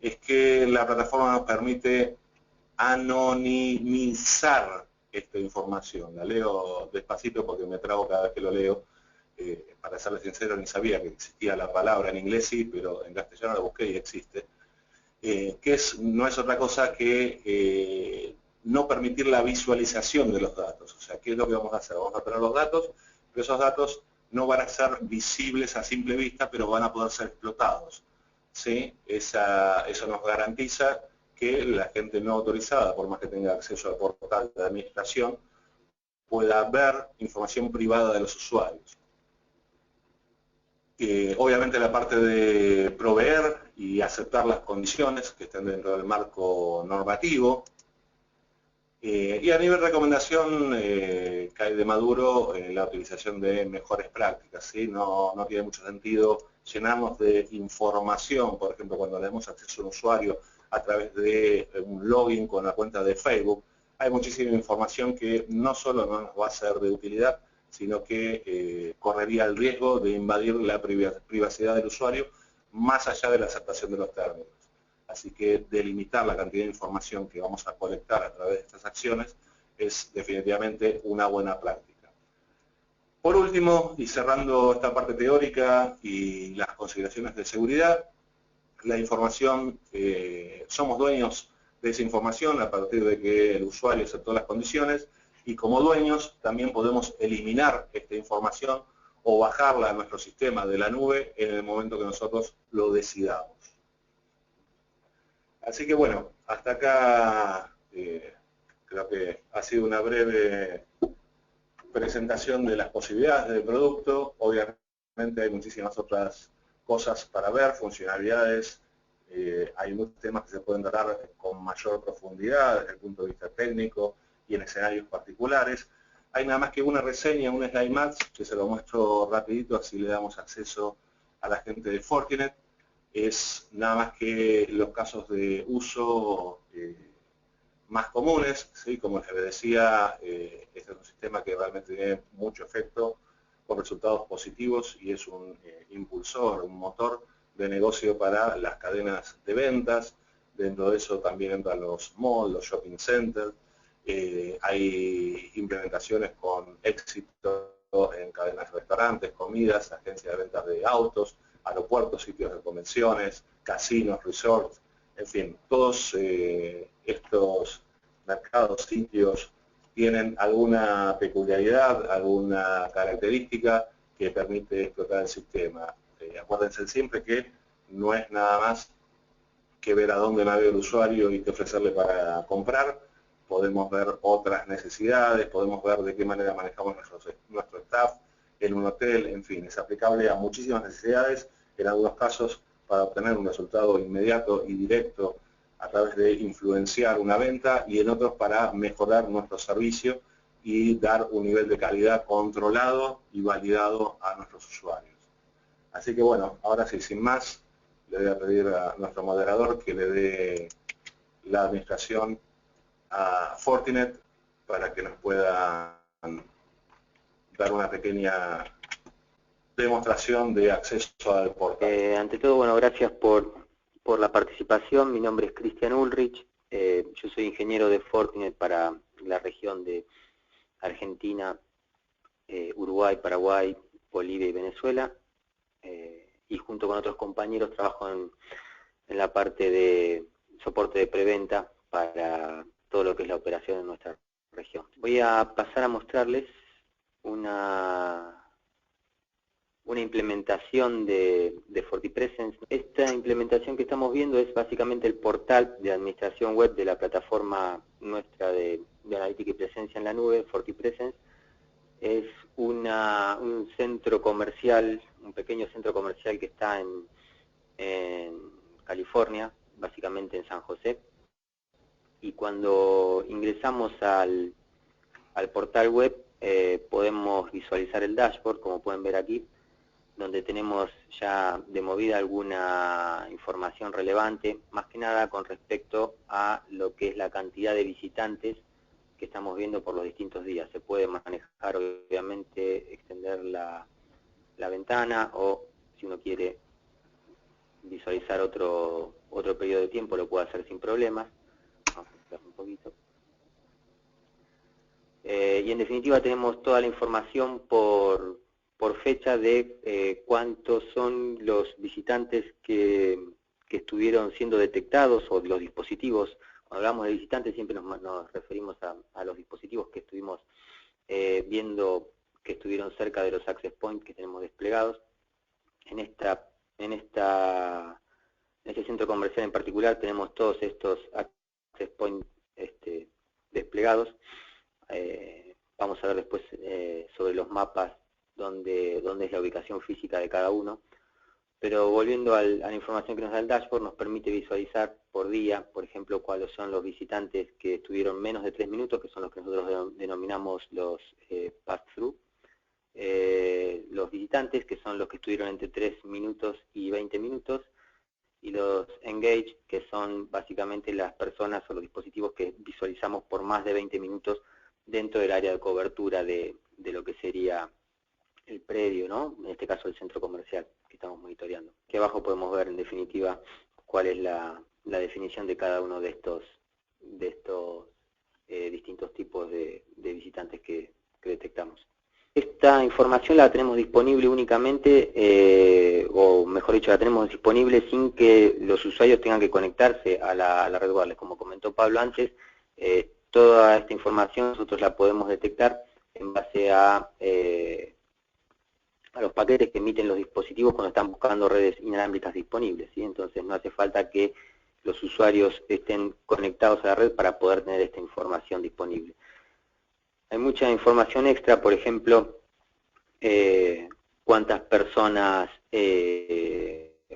es que la plataforma nos permite anonimizar esta información. La leo despacito porque me trago cada vez que lo leo. Para serles sincero, ni sabía que existía la palabra en inglés, sí, pero en castellano la busqué y existe. Que no es otra cosa que no permitir la visualización de los datos. O sea, ¿qué es lo que vamos a hacer? Vamos a tener los datos, pero esos datos no van a ser visibles a simple vista, pero van a poder ser explotados. ¿Sí? Eso nos garantiza que la gente no autorizada, por más que tenga acceso al portal de administración, pueda ver información privada de los usuarios. Obviamente la parte de proveer y aceptar las condiciones que estén dentro del marco normativo. Y a nivel recomendación cae de maduro la utilización de mejores prácticas, ¿sí? No tiene mucho sentido llenarnos de información, por ejemplo, cuando le damos acceso a un usuario a través de un login con la cuenta de Facebook. Hay muchísima información que no solo no nos va a ser de utilidad, sino que correría el riesgo de invadir la privacidad del usuario más allá de la aceptación de los términos. Así que delimitar la cantidad de información que vamos a colectar a través de estas acciones es definitivamente una buena práctica. Por último, y cerrando esta parte teórica y las consideraciones de seguridad, la información, somos dueños de esa información a partir de que el usuario aceptó las condiciones, y como dueños también podemos eliminar esta información o bajarla a nuestro sistema de la nube en el momento que nosotros lo decidamos. Así que bueno, hasta acá creo que ha sido una breve presentación de las posibilidades del producto. Obviamente hay muchísimas otras cosas para ver, funcionalidades, hay muchos temas que se pueden tratar con mayor profundidad desde el punto de vista técnico y en escenarios particulares. Hay nada más que una reseña, un slide más, que se lo muestro rapidito, así le damos acceso a la gente de Fortinet. Es nada más que los casos de uso más comunes, ¿sí? Como les decía, este es un sistema que realmente tiene mucho efecto con resultados positivos y es un impulsor, un motor de negocio para las cadenas de ventas. Dentro de eso también entran los malls, los shopping centers. Hay implementaciones con éxito en cadenas de restaurantes, comidas, agencias de ventas de autos, aeropuertos, sitios de convenciones, casinos, resorts, en fin, todos estos mercados, sitios, tienen alguna peculiaridad, alguna característica que permite explotar el sistema. Acuérdense siempre que no es nada más que ver a dónde navega el usuario y qué ofrecerle para comprar. Podemos ver otras necesidades, podemos ver de qué manera manejamos nuestro staff en un hotel, en fin, es aplicable a muchísimas necesidades, en algunos casos para obtener un resultado inmediato y directo a través de influenciar una venta, y en otros para mejorar nuestro servicio y dar un nivel de calidad controlado y validado a nuestros usuarios. Así que bueno, ahora sí, sin más, le voy a pedir a nuestro moderador que le dé la administración a Fortinet para que nos pueda dar una pequeña demostración de acceso al portal. Ante todo, bueno, gracias por la participación. Mi nombre es Cristian Ulrich. Yo soy ingeniero de Fortinet para la región de Argentina, Uruguay, Paraguay, Bolivia y Venezuela. Y junto con otros compañeros trabajo en la parte de soporte de preventa para todo lo que es la operación en nuestra región. Voy a pasar a mostrarles una implementación de FortiPresence. Esta implementación que estamos viendo es básicamente el portal de administración web de la plataforma nuestra de analítica y presencia en la nube, FortiPresence. Es un centro comercial, un pequeño centro comercial que está en California, básicamente en San José. Y cuando ingresamos al portal web, podemos visualizar el dashboard, como pueden ver aquí, donde tenemos ya de movida alguna información relevante, más que nada con respecto a lo que es la cantidad de visitantes que estamos viendo por los distintos días. Se puede manejar, obviamente, extender la ventana, o si uno quiere visualizar otro periodo de tiempo, lo puede hacer sin problemas. Vamos a esperar un poquito. Y en definitiva tenemos toda la información por fecha de cuántos son los visitantes que estuvieron siendo detectados, o los dispositivos. Cuando hablamos de visitantes siempre nos referimos a los dispositivos que estuvimos viendo que estuvieron cerca de los access points que tenemos desplegados. En este centro comercial en particular tenemos todos estos access points desplegados. Vamos a ver después sobre los mapas dónde es la ubicación física de cada uno. Pero volviendo a la información que nos da el dashboard, nos permite visualizar por día, por ejemplo, cuáles son los visitantes que estuvieron menos de 3 minutos, que son los que nosotros denominamos los pass-through. Los visitantes, que son los que estuvieron entre 3 minutos y 20 minutos, y los engage, que son básicamente las personas o los dispositivos que visualizamos por más de 20 minutos dentro del área de cobertura de lo que sería el predio, ¿no? En este caso el centro comercial que estamos monitoreando. Aquí abajo podemos ver en definitiva cuál es la definición de cada uno de estos distintos tipos de visitantes que detectamos. Esta información la tenemos disponible únicamente, o mejor dicho, la tenemos disponible sin que los usuarios tengan que conectarse a la red wireless. Como comentó Pablo antes, toda esta información nosotros la podemos detectar en base a los paquetes que emiten los dispositivos cuando están buscando redes inalámbricas disponibles, ¿sí? Entonces no hace falta que los usuarios estén conectados a la red para poder tener esta información disponible. Hay mucha información extra, por ejemplo, cuántas personas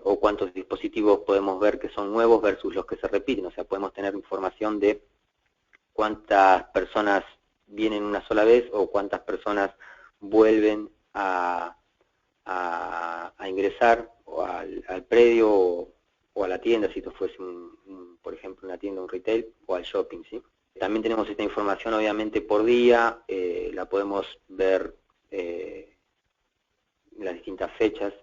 o cuántos dispositivos podemos ver que son nuevos versus los que se repiten. O sea, podemos tener información de cuántas personas vienen una sola vez o cuántas personas vuelven a ingresar o al predio o a la tienda, si esto fuese, por ejemplo, una tienda, un retail, o al shopping, ¿sí? También tenemos esta información, obviamente, por día, la podemos ver en las distintas fechas,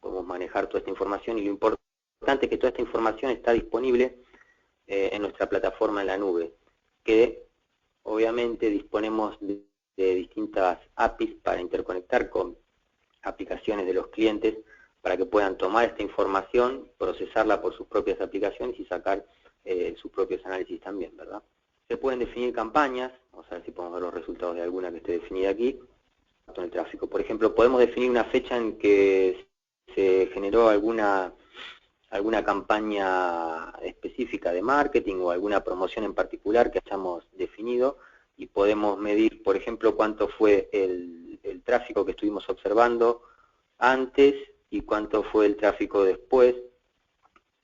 podemos manejar toda esta información, y lo importante es que toda esta información está disponible en nuestra plataforma en la nube, que obviamente disponemos de distintas APIs para interconectar con aplicaciones de los clientes para que puedan tomar esta información, procesarla por sus propias aplicaciones y sacar sus propios análisis también, ¿verdad? Se pueden definir campañas, vamos a ver si podemos ver los resultados de alguna que esté definida aquí, con el tráfico. Por ejemplo, podemos definir una fecha en que se generó alguna campaña específica de marketing o alguna promoción en particular que hayamos definido, y podemos medir, por ejemplo, cuánto fue el tráfico que estuvimos observando antes y cuánto fue el tráfico después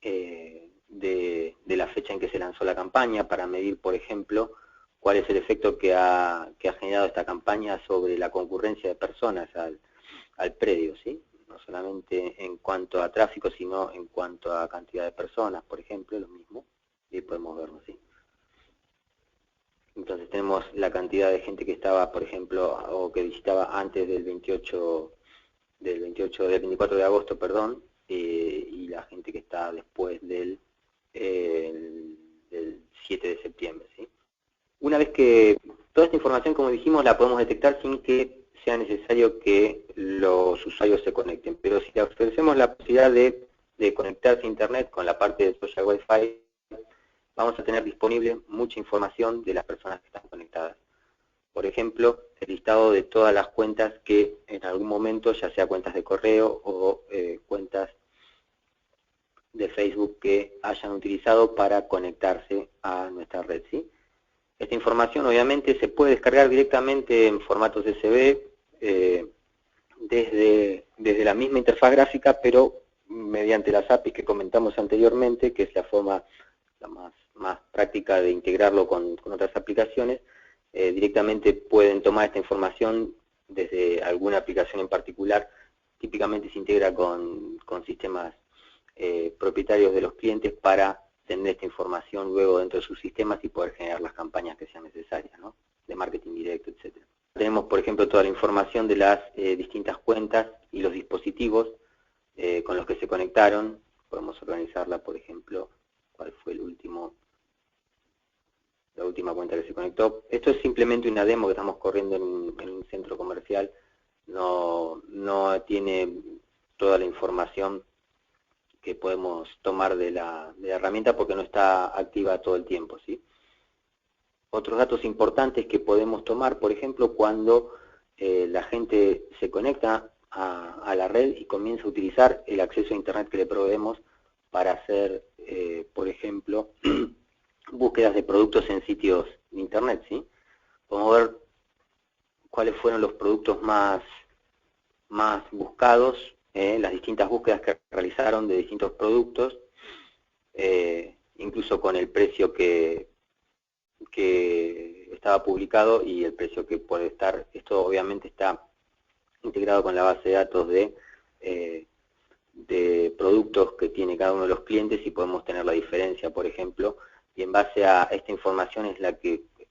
de la fecha en que se lanzó la campaña, para medir, por ejemplo, cuál es el efecto que ha generado esta campaña sobre la concurrencia de personas al predio, ¿sí? No solamente en cuanto a tráfico, sino en cuanto a cantidad de personas, por ejemplo, lo mismo, y podemos verlo así. Entonces tenemos la cantidad de gente que estaba, por ejemplo, o que visitaba antes del 24 de agosto, perdón, y la gente que está después del 7 de septiembre, ¿sí? Una vez que toda esta información, como dijimos, la podemos detectar sin que sea necesario que los usuarios se conecten, pero si le ofrecemos la posibilidad de conectarse a Internet con la parte de Social Wi-Fi, vamos a tener disponible mucha información de las personas que están conectadas. Por ejemplo, el listado de todas las cuentas que en algún momento, ya sea cuentas de correo o cuentas de Facebook, que hayan utilizado para conectarse a nuestra red, ¿sí? Esta información obviamente se puede descargar directamente en formatos CSV desde la misma interfaz gráfica, pero mediante las APIs que comentamos anteriormente, que es la forma más práctica de integrarlo con otras aplicaciones. Directamente pueden tomar esta información desde alguna aplicación en particular. Típicamente se integra con sistemas propietarios de los clientes para tener esta información luego dentro de sus sistemas y poder generar las campañas que sean necesarias, ¿no? De marketing directo, etc. Tenemos, por ejemplo, toda la información de las distintas cuentas y los dispositivos con los que se conectaron. Podemos organizarla, por ejemplo, cuál fue la última cuenta que se conectó. Esto es simplemente una demo que estamos corriendo en un centro comercial. No tiene toda la información que podemos tomar de la herramienta porque no está activa todo el tiempo, ¿sí? Otros datos importantes que podemos tomar, por ejemplo, cuando la gente se conecta a la red y comienza a utilizar el acceso a Internet que le proveemos para hacer, por ejemplo, búsquedas de productos en sitios de Internet, ¿sí? Podemos ver cuáles fueron los productos más buscados, las distintas búsquedas que realizaron de distintos productos, incluso con el precio que estaba publicado y el precio que puede estar. Esto obviamente está integrado con la base de datos de productos que tiene cada uno de los clientes, y podemos tener la diferencia, por ejemplo, y en base a esta información es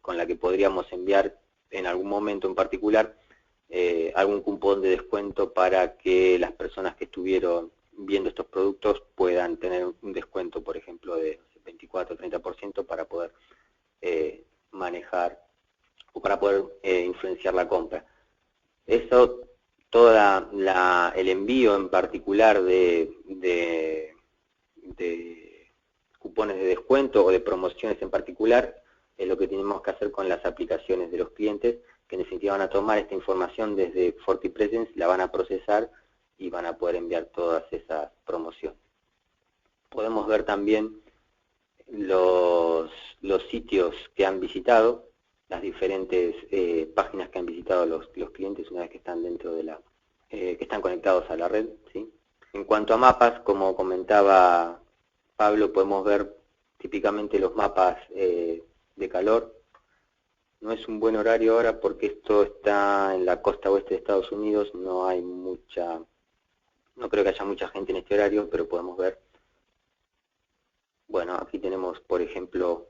con la que podríamos enviar en algún momento en particular algún cupón de descuento para que las personas que estuvieron viendo estos productos puedan tener un descuento, por ejemplo, de 24 o 30% para poder manejar o para poder influenciar la compra. Eso, todo el envío en particular de cupones de descuento o de promociones en particular, es lo que tenemos que hacer con las aplicaciones de los clientes, que en definitiva van a tomar esta información desde FortiPresence, la van a procesar y van a poder enviar todas esas promociones. Podemos ver también los sitios que han visitado, las diferentes páginas que han visitado los clientes una vez que están dentro de la, que están conectados a la red, ¿sí? En cuanto a mapas, como comentaba Pablo, podemos ver típicamente los mapas de calor. No es un buen horario ahora porque esto está en la costa oeste de Estados Unidos, no hay mucha, no creo que haya mucha gente en este horario, pero podemos ver. Bueno, aquí tenemos, por ejemplo,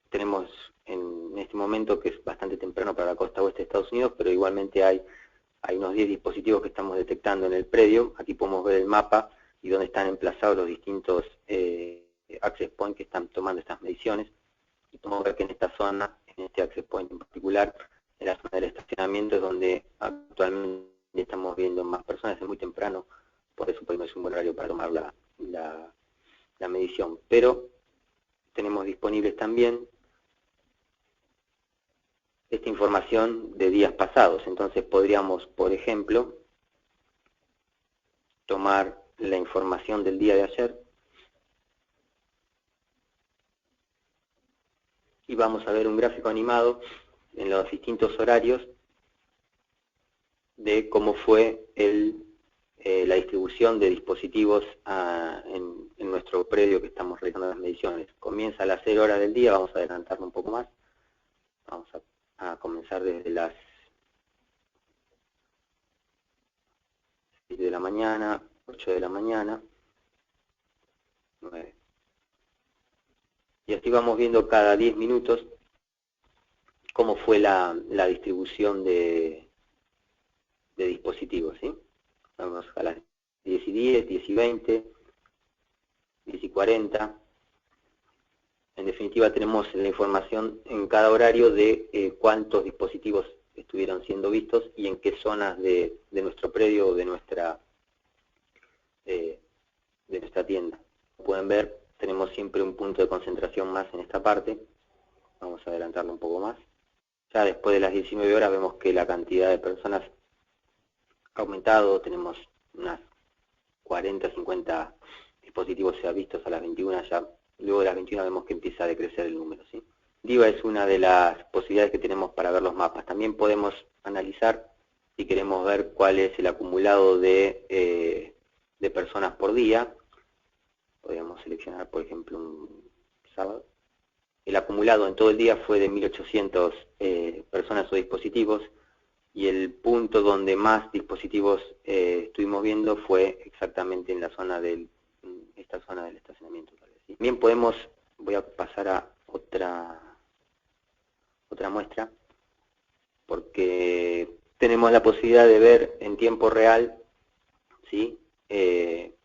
tenemos en este momento que es bastante temprano para la costa oeste de Estados Unidos, pero igualmente hay unos 10 dispositivos que estamos detectando en el predio. Aquí podemos ver el mapa y dónde están emplazados los distintos access points que están tomando estas mediciones. Y podemos ver que en esta zona, en este access point en particular, en la zona del estacionamiento es donde actualmente estamos viendo más personas, es muy temprano, por eso pues no es un buen horario para tomar la medición. Pero tenemos disponibles también esta información de días pasados. Entonces podríamos, por ejemplo, tomar la información del día de ayer y vamos a ver un gráfico animado en los distintos horarios de cómo fue la distribución de dispositivos en nuestro predio que estamos realizando las mediciones. Comienza a las 0 horas del día, vamos a adelantarlo un poco más. Vamos a comenzar desde las 6 de la mañana, 8 de la mañana, 9. Y así vamos viendo cada 10 minutos cómo fue la distribución de dispositivos, ¿sí? Vamos a las 10 y 10, 10 y 20, 10 y 40. En definitiva tenemos la información en cada horario de cuántos dispositivos estuvieron siendo vistos y en qué zonas de nuestro predio o de nuestra tienda. Como pueden ver, tenemos siempre un punto de concentración más en esta parte. Vamos a adelantarlo un poco más. Ya después de las 19 horas vemos que la cantidad de personas ha aumentado, tenemos unas 40, 50 dispositivos ya vistos a las 21, ya luego de las 21 vemos que empieza a decrecer el número, ¿sí? DIVA es una de las posibilidades que tenemos para ver los mapas. También podemos analizar, si queremos ver cuál es el acumulado de personas por día. Podríamos seleccionar, por ejemplo, un sábado. El acumulado en todo el día fue de 1800 personas o dispositivos, y el punto donde más dispositivos estuvimos viendo fue exactamente en la zona esta zona del estacionamiento. ¿Sí? Bien, voy a pasar a otra muestra, porque tenemos la posibilidad de ver en tiempo real, ¿sí? Tener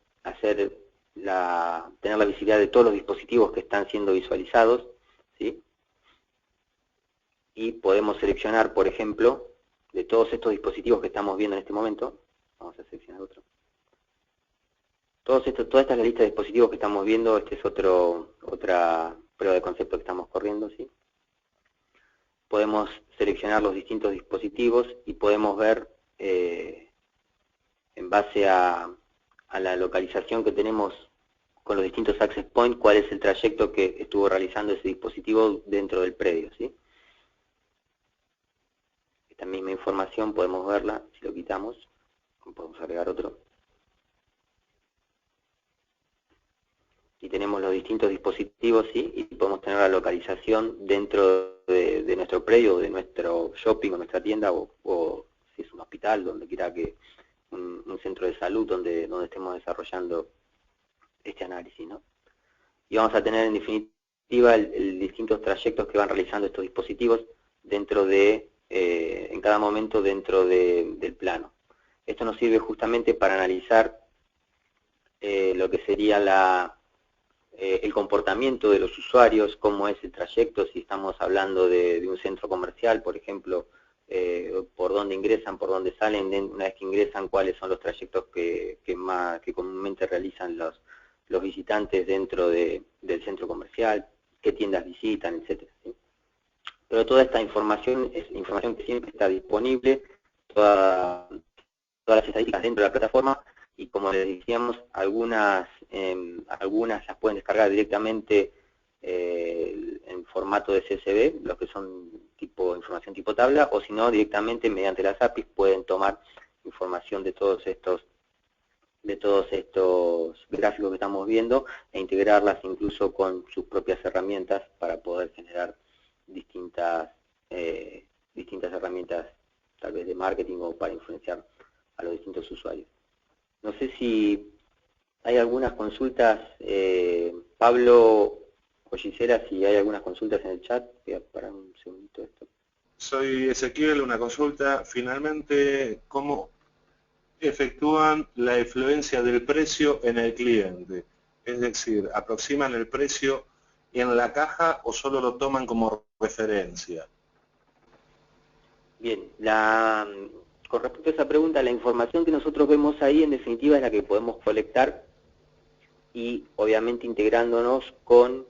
la visibilidad de todos los dispositivos que están siendo visualizados, ¿sí? Y podemos seleccionar, por ejemplo, de todos estos dispositivos que estamos viendo en este momento, vamos a seleccionar otro. Toda esta es la lista de dispositivos que estamos viendo, este es otra prueba de concepto que estamos corriendo, ¿sí? Podemos seleccionar los distintos dispositivos y podemos ver, en base a la localización que tenemos con los distintos access points, cuál es el trayecto que estuvo realizando ese dispositivo dentro del predio, ¿sí? Esta misma información podemos verla, si lo quitamos, podemos agregar otro. Y tenemos los distintos dispositivos, ¿sí? Y podemos tener la localización dentro de nuestro predio, de nuestro shopping o nuestra tienda, o si es un hospital, donde quiera que un centro de salud donde estemos desarrollando este análisis, ¿no? Y vamos a tener en definitiva distintos trayectos que van realizando estos dispositivos dentro en cada momento dentro del plano. Esto nos sirve justamente para analizar lo que sería el comportamiento de los usuarios, cómo es el trayecto, si estamos hablando de un centro comercial, por ejemplo, por dónde ingresan, por dónde salen, una vez que ingresan, cuáles son los trayectos que comúnmente realizan los visitantes dentro del centro comercial, qué tiendas visitan, etc. ¿Sí? Pero toda esta información es información que siempre está disponible, todas las estadísticas dentro de la plataforma, y como les decíamos, algunas las pueden descargar directamente en formato de CSV, los que son información tipo tabla, o si no, directamente mediante las APIs pueden tomar información de todos estos gráficos que estamos viendo e integrarlas incluso con sus propias herramientas para poder generar distintas herramientas, tal vez de marketing o para influenciar a los distintos usuarios. No sé si hay algunas consultas, Pablo o Gisela, si hay algunas consultas en el chat. Voy a parar un segundito esto. Soy Ezequiel, una consulta. Finalmente, ¿cómo efectúan la influencia del precio en el cliente? Es decir, ¿aproximan el precio en la caja o solo lo toman como referencia? Bien, con respecto a esa pregunta, la información que nosotros vemos ahí en definitiva es la que podemos colectar y obviamente integrándonos con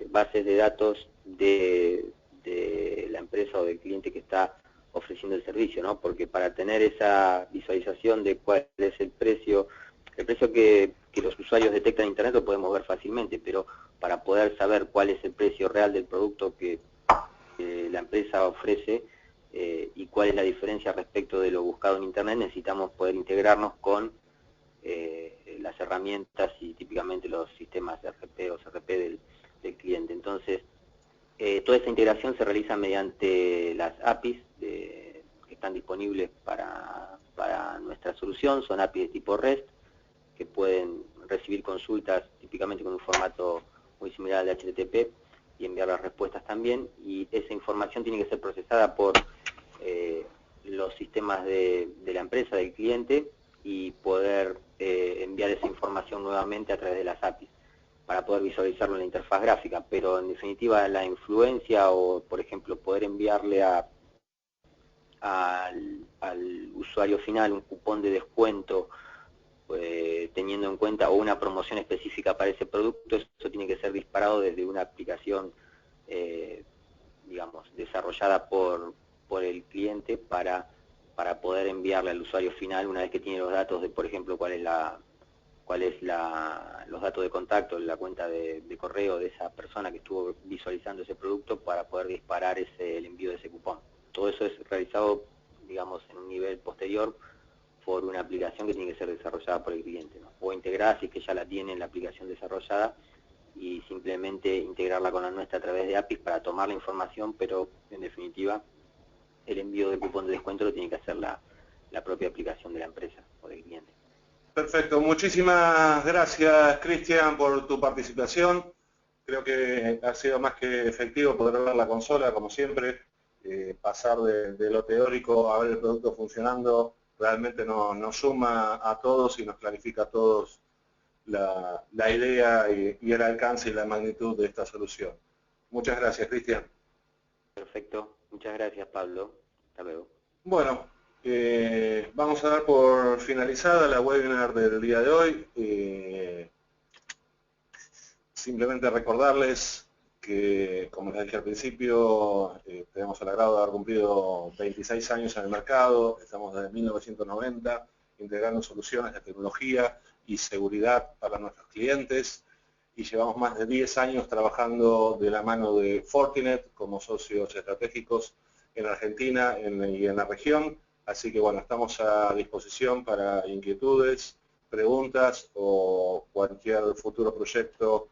bases de datos de la empresa o del cliente que está ofreciendo el servicio, ¿no? Porque para tener esa visualización de cuál es el precio que los usuarios detectan en Internet lo podemos ver fácilmente, pero para poder saber cuál es el precio real del producto que la empresa ofrece y cuál es la diferencia respecto de lo buscado en Internet, necesitamos poder integrarnos con las herramientas y típicamente los sistemas de RP o CRP del cliente. Entonces, toda esta integración se realiza mediante las APIs que están disponibles para nuestra solución. Son APIs de tipo REST que pueden recibir consultas típicamente con un formato muy similar al de HTTP y enviar las respuestas también, y esa información tiene que ser procesada por los sistemas de la empresa, del cliente, y poder enviar esa información nuevamente a través de las APIs para poder visualizarlo en la interfaz gráfica. Pero en definitiva la influencia, o por ejemplo poder enviarle al usuario final un cupón de descuento teniendo en cuenta, o una promoción específica para ese producto, eso tiene que ser disparado desde una aplicación digamos desarrollada por el cliente para poder enviarle al usuario final, una vez que tiene los datos de, por ejemplo, cuál es los datos de contacto, la cuenta de correo de esa persona que estuvo visualizando ese producto, para poder disparar el envío de ese cupón. Todo eso es realizado, digamos, en un nivel posterior por una aplicación que tiene que ser desarrollada por el cliente, ¿no? O integrada si es que ya la tiene en la aplicación desarrollada, y simplemente integrarla con la nuestra a través de APIs para tomar la información, pero en definitiva el envío del cupón de descuento lo tiene que hacer la propia aplicación de la empresa o del cliente. Perfecto, muchísimas gracias, Cristian, por tu participación. Creo que ha sido más que efectivo poder ver la consola, como siempre. Pasar de lo teórico a ver el producto funcionando realmente nos suma a todos y nos clarifica a todos la idea y el alcance y la magnitud de esta solución. Muchas gracias, Cristian. Perfecto, muchas gracias, Pablo. Hasta luego. Bueno, vamos a dar por finalizada la webinar del día de hoy. Simplemente recordarles que, como les dije al principio, tenemos el agrado de haber cumplido 26 años en el mercado. Estamos desde 1990 integrando soluciones de tecnología y seguridad para nuestros clientes, y llevamos más de 10 años trabajando de la mano de Fortinet como socios estratégicos en Argentina y en la región. Así que bueno, estamos a disposición para inquietudes, preguntas o cualquier futuro proyecto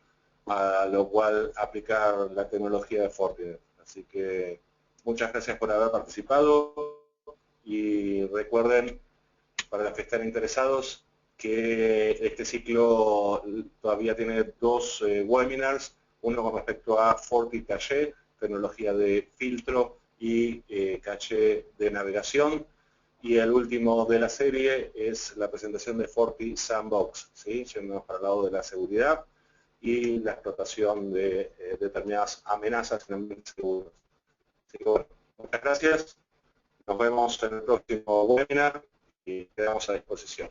a lo cual aplicar la tecnología de Fortinet. Así que muchas gracias por haber participado, y recuerden, para los que están interesados, que este ciclo todavía tiene dos webinars, uno con respecto a FortiCache, tecnología de filtro y caché de navegación, y el último de la serie es la presentación de FortiSandbox, ¿sí? Yéndonos para el lado de la seguridad y la explotación de determinadas amenazas en ambientes seguros. Así que bueno, muchas gracias, nos vemos en el próximo webinar y quedamos a disposición.